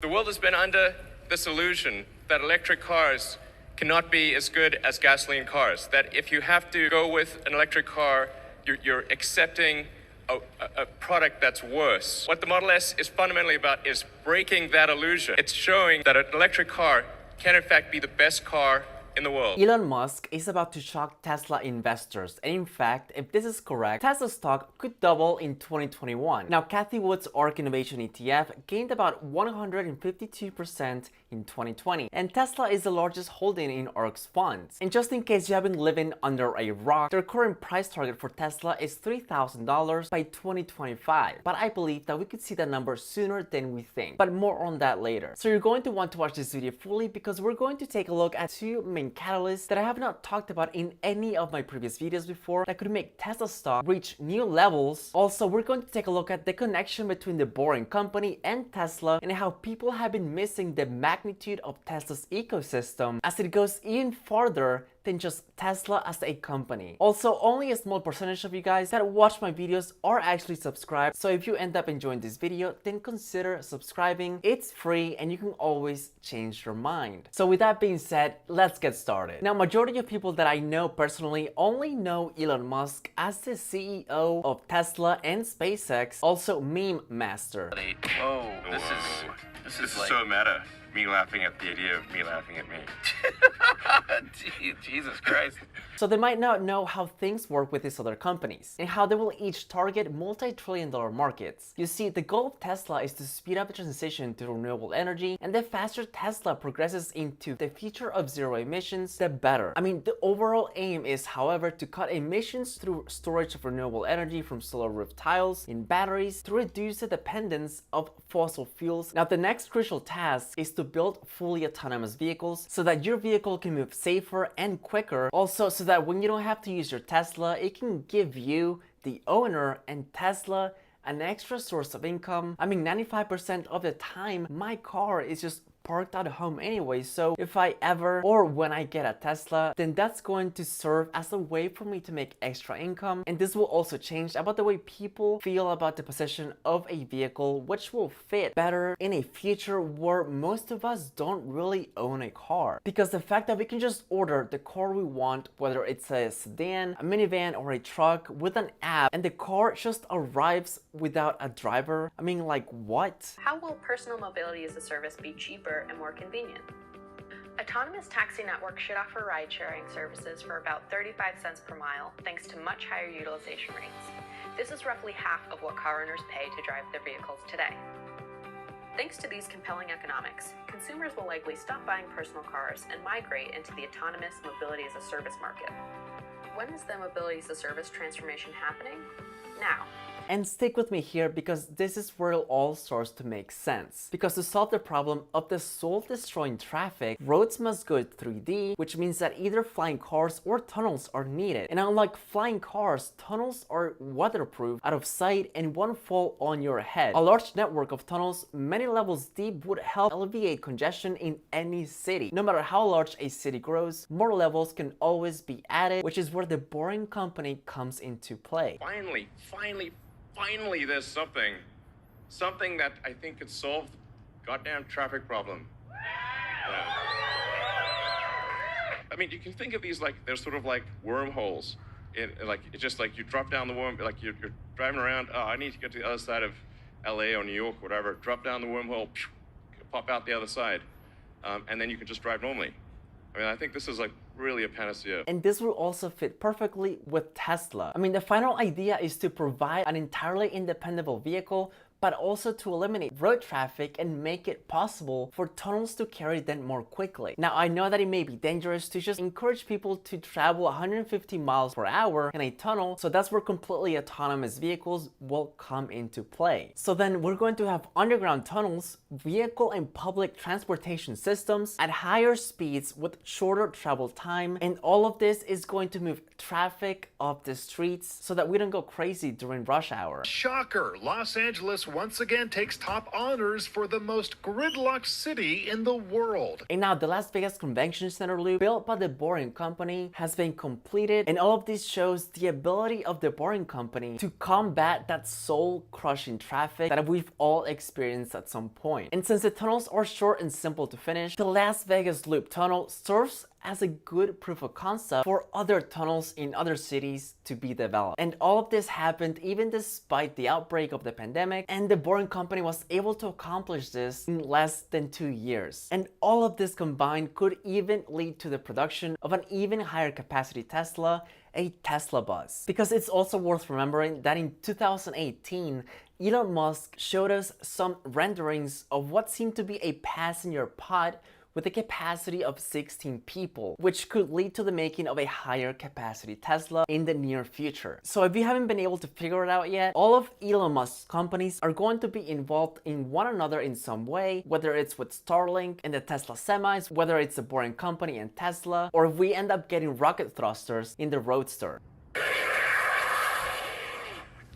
The world has been under this illusion that electric cars cannot be as good as gasoline cars, that if you have to go with an electric car, you're accepting a product that's worse. What the Model S is fundamentally about is breaking that illusion. It's showing that an electric car can in fact be the best car in the world. Elon Musk is about to shock Tesla investors, and in fact, if this is correct, Tesla stock could double in 2021. Now, Cathie Wood's ARK Innovation ETF gained about 152% in 2020, and Tesla is the largest holding in ARK's funds. And just in case you have been living under a rock, their current price target for Tesla is $3,000 by 2025, but I believe that we could see that number sooner than we think. But more on that later. So you're going to want to watch this video fully because we're going to take a look at two main catalysts that I have not talked about in any of my previous videos before that could make Tesla stock reach new levels. Also, we're going to take a look at the connection between the Boring Company and Tesla and how people have been missing the magnitude of Tesla's ecosystem as it goes even farther than just Tesla as a company. Also, only a small percentage of you guys that watch my videos are actually subscribed, so if you end up enjoying this video, then consider subscribing. It's free and you can always change your mind. So with that being said, let's get started. Now, majority of people that I know personally only know Elon Musk as the CEO of Tesla and SpaceX, also meme master. Whoa, this is like... so meta. Me laughing at the idea of me laughing at me. Jesus Christ. So they might not know how things work with these other companies and how they will each target multi-trillion-dollar markets. You see, the goal of Tesla is to speed up the transition to renewable energy, and the faster Tesla progresses into the future of zero emissions, the better. I mean, the overall aim is, however, to cut emissions through storage of renewable energy from solar roof tiles in batteries to reduce the dependence of fossil fuels. Now, the next crucial task is to build fully autonomous vehicles so that your vehicle can move safer and quicker. Also, so that when you don't have to use your Tesla, it can give you, the owner, and Tesla an extra source of income. I mean, 95% of the time, my car is just parked at home anyway, so if I ever or when I get a Tesla, then that's going to serve as a way for me to make extra income. And this will also change about the way people feel about the possession of a vehicle, which will fit better in a future where most of us don't really own a car, because the fact that we can just order the car we want, whether it's a sedan, a minivan, or a truck, with an app, and the car just arrives without a driver. I mean, like, what? How will personal mobility as a service be cheaper and more convenient? Autonomous taxi networks should offer ride-sharing services for about 35 cents per mile, thanks to much higher utilization rates. This is roughly half of what car owners pay to drive their vehicles today. Thanks to these compelling economics, consumers will likely stop buying personal cars and migrate into the autonomous mobility as a service market. When is the mobility as a service transformation happening? Now. And stick with me here because this is where it all starts to make sense. Because to solve the problem of the soul-destroying traffic, roads must go 3D, which means that either flying cars or tunnels are needed. And unlike flying cars, tunnels are weatherproof, out of sight, and won't fall on your head. A large network of tunnels, many levels deep, would help alleviate congestion in any city. No matter how large a city grows, more levels can always be added, which is where the Boring Company comes into play. Finally, there's something that I think could solve the goddamn traffic problem. Yeah. I mean, you can think of these like they're sort of like wormholes. It's just like you drop down the worm, like you're driving around. Oh, I need to get to the other side of LA or New York, whatever. Drop down the wormhole, pop out the other side, and then you can just drive normally. I mean, I think this is like really a panacea. And this will also fit perfectly with Tesla. I mean, the final idea is to provide an entirely independent vehicle, but also to eliminate road traffic and make it possible for tunnels to carry them more quickly. Now, I know that it may be dangerous to just encourage people to travel 150 miles per hour in a tunnel, so that's where completely autonomous vehicles will come into play. So then we're going to have underground tunnels, vehicle and public transportation systems at higher speeds with shorter travel time, and all of this is going to move traffic off the streets so that we don't go crazy during rush hour. Shocker! Los Angeles once again takes top honors for the most gridlocked city in the world. And now the Las Vegas Convention Center loop, built by the Boring Company, has been completed, and all of this shows the ability of the Boring Company to combat that soul-crushing traffic that we've all experienced at some point. And since the tunnels are short and simple to finish, the Las Vegas Loop Tunnel serves as a good proof of concept for other tunnels in other cities to be developed. And all of this happened even despite the outbreak of the pandemic, and the Boring Company was able to accomplish this in less than 2 years. And all of this combined could even lead to the production of an even higher capacity Tesla, a Tesla bus. Because it's also worth remembering that in 2018, Elon Musk showed us some renderings of what seemed to be a passenger pod with a capacity of 16 people, which could lead to the making of a higher capacity Tesla in the near future. So if you haven't been able to figure it out yet, all of Elon Musk's companies are going to be involved in one another in some way, whether it's with Starlink and the Tesla semis, whether it's the Boring Company and Tesla, or if we end up getting rocket thrusters in the Roadster.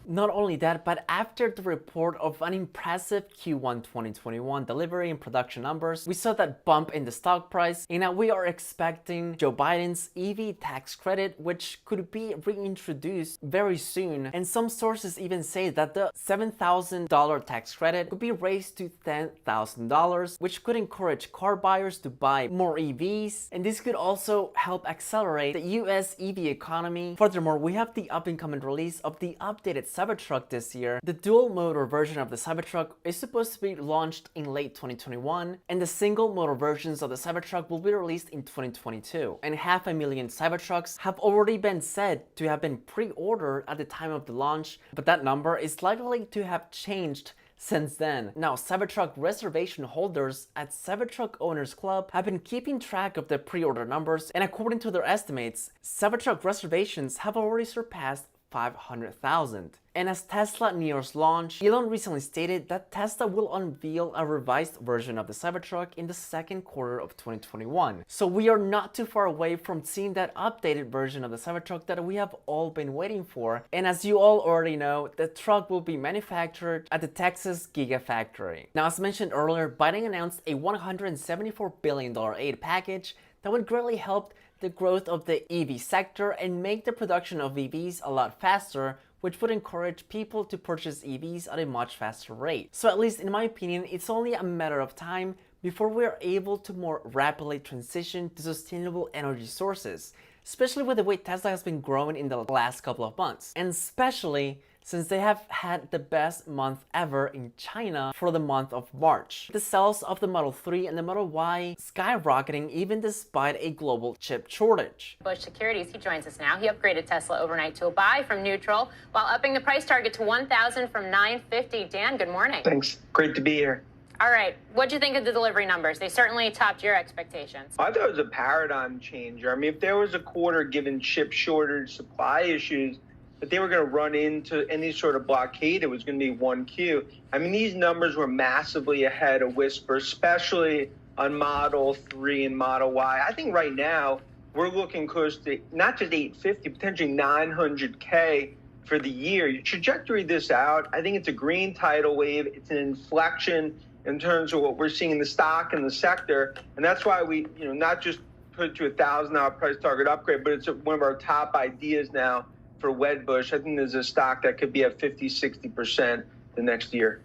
Not only that, but after the report of an impressive Q1 2021 delivery and production numbers, we saw that bump in the stock price, and now we are expecting Joe Biden's EV tax credit, which could be reintroduced very soon. And some sources even say that the $7,000 tax credit could be raised to $10,000, which could encourage car buyers to buy more EVs, and this could also help accelerate the US EV economy. Furthermore, we have the up-and-coming release of the updated Cybertruck this year. The dual motor version of the Cybertruck is supposed to be launched in late 2021, and the single motor versions of the Cybertruck will be released in 2022. And 500,000 Cybertrucks have already been said to have been pre-ordered at the time of the launch, but that number is likely to have changed since then. Now, Cybertruck reservation holders at Cybertruck Owners Club have been keeping track of the pre-order numbers, and according to their estimates, Cybertruck reservations have already surpassed 500,000. And as Tesla nears launch, Elon recently stated that Tesla will unveil a revised version of the Cybertruck in the second quarter of 2021. So we are not too far away from seeing that updated version of the Cybertruck that we have all been waiting for. And as you all already know, the truck will be manufactured at the Texas Gigafactory. Now, as mentioned earlier, Biden announced a $174 billion aid package that would greatly help the growth of the EV sector and make the production of EVs a lot faster, which would encourage people to purchase EVs at a much faster rate. So at least in my opinion, it's only a matter of time before we are able to more rapidly transition to sustainable energy sources, especially with the way Tesla has been growing in the last couple of months, and especially since they have had the best month ever in China for the month of March. The sales of the Model 3 and the Model Y skyrocketing even despite a global chip shortage. Bush Securities, he joins us now. He upgraded Tesla overnight to a buy from neutral while upping the price target to $1,000 from $950. Dan, good morning. Thanks. Great to be here. All right. What'd you think of the delivery numbers? They certainly topped your expectations. I thought it was a paradigm changer. I mean, if there was a quarter given chip shortage, supply issues, that they were going to run into any sort of blockade, it was going to be 1Q. I mean, these numbers were massively ahead of Whisper, especially on Model 3 and Model Y. I think right now we're looking close to not just 850, potentially 900K for the year. You trajectory this out, I think it's a green tidal wave. It's an inflection in terms of what we're seeing in the stock and the sector. And that's why we, not just put it to $1,000 price target upgrade, but it's one of our top ideas now for Wedbush. I think there's a stock that could be at 50-60% the next year.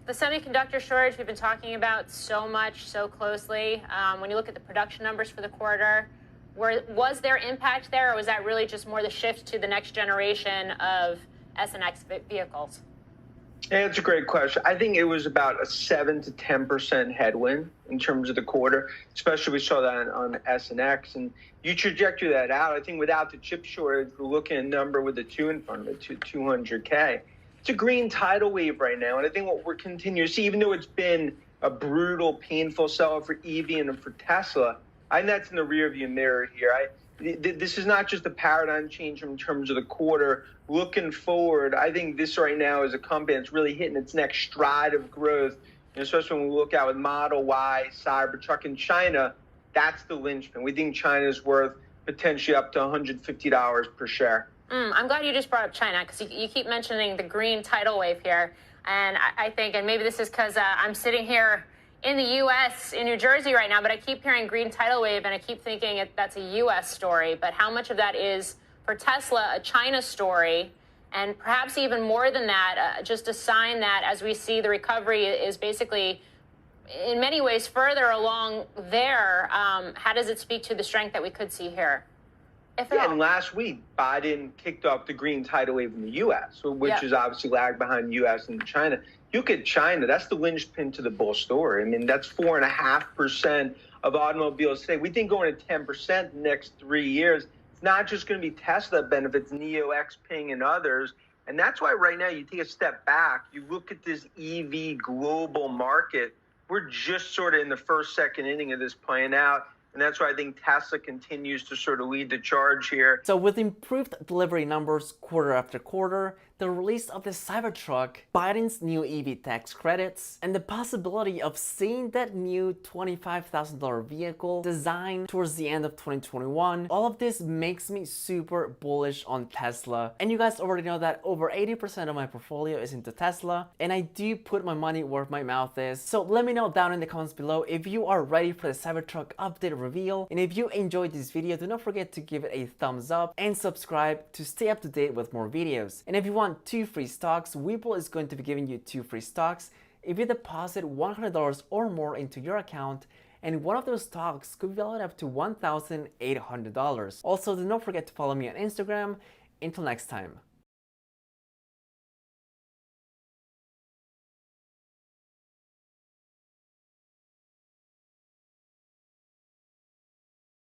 The semiconductor shortage we've been talking about so much, so closely. When you look at the production numbers for the quarter, was there impact there, or was that really just more the shift to the next generation of S and X vehicles? Yeah, it's a great question. I think it was about a 7 to 10% headwind in terms of the quarter, especially we saw that on S and X. And you trajectory that out, I think without the chip shortage, we're looking at a number with a 2 in front of it, 200K. It's a green tidal wave right now. And I think what we're continuing to see, even though it's been a brutal, painful sell for EV and for Tesla, I think that's in the rearview mirror here. This is not just a paradigm change in terms of the quarter. Looking forward, I think this right now is a company that's really hitting its next stride of growth, and especially when we look out with Model Y, Cybertruck in China, that's the linchpin. We think China's worth potentially up to $150 per share. I'm glad you just brought up China, because you keep mentioning the green tidal wave here. And I think, and maybe this is because I'm sitting here in the U.S., in New Jersey right now, but I keep hearing green tidal wave, and I keep thinking that's a U.S. story. But how much of that is, for Tesla, a China story? And perhaps even more than that, just a sign that as we see the recovery is basically, in many ways, further along there, how does it speak to the strength that we could see here? Yeah, and last week, Biden kicked off the green tidal wave in the U.S., which is obviously lagged behind U.S. and China. You look at China, that's the linchpin to the bull story. I mean, that's 4.5% of automobiles today. We think going to 10% the next 3 years. It's not just going to be Tesla that benefits, NIO, Xpeng, and others. And that's why right now you take a step back, you look at this EV global market. We're just sort of in the first, second inning of this playing out. And that's why I think Tesla continues to sort of lead the charge here. So with improved delivery numbers quarter after quarter, the release of the Cybertruck, Biden's new EV tax credits, and the possibility of seeing that new $25,000 vehicle design towards the end of 2021, all of this makes me super bullish on Tesla. And you guys already know that over 80% of my portfolio is into Tesla, and I do put my money where my mouth is. So let me know down in the comments below if you are ready for the Cybertruck update reveal, and if you enjoyed this video, do not forget to give it a thumbs up and subscribe to stay up to date with more videos. And if you want 2 free stocks, Webull is going to be giving you 2 free stocks if you deposit $100 or more into your account, and one of those stocks could be valued up to $1,800. Also, do not forget to follow me on Instagram. Until next time.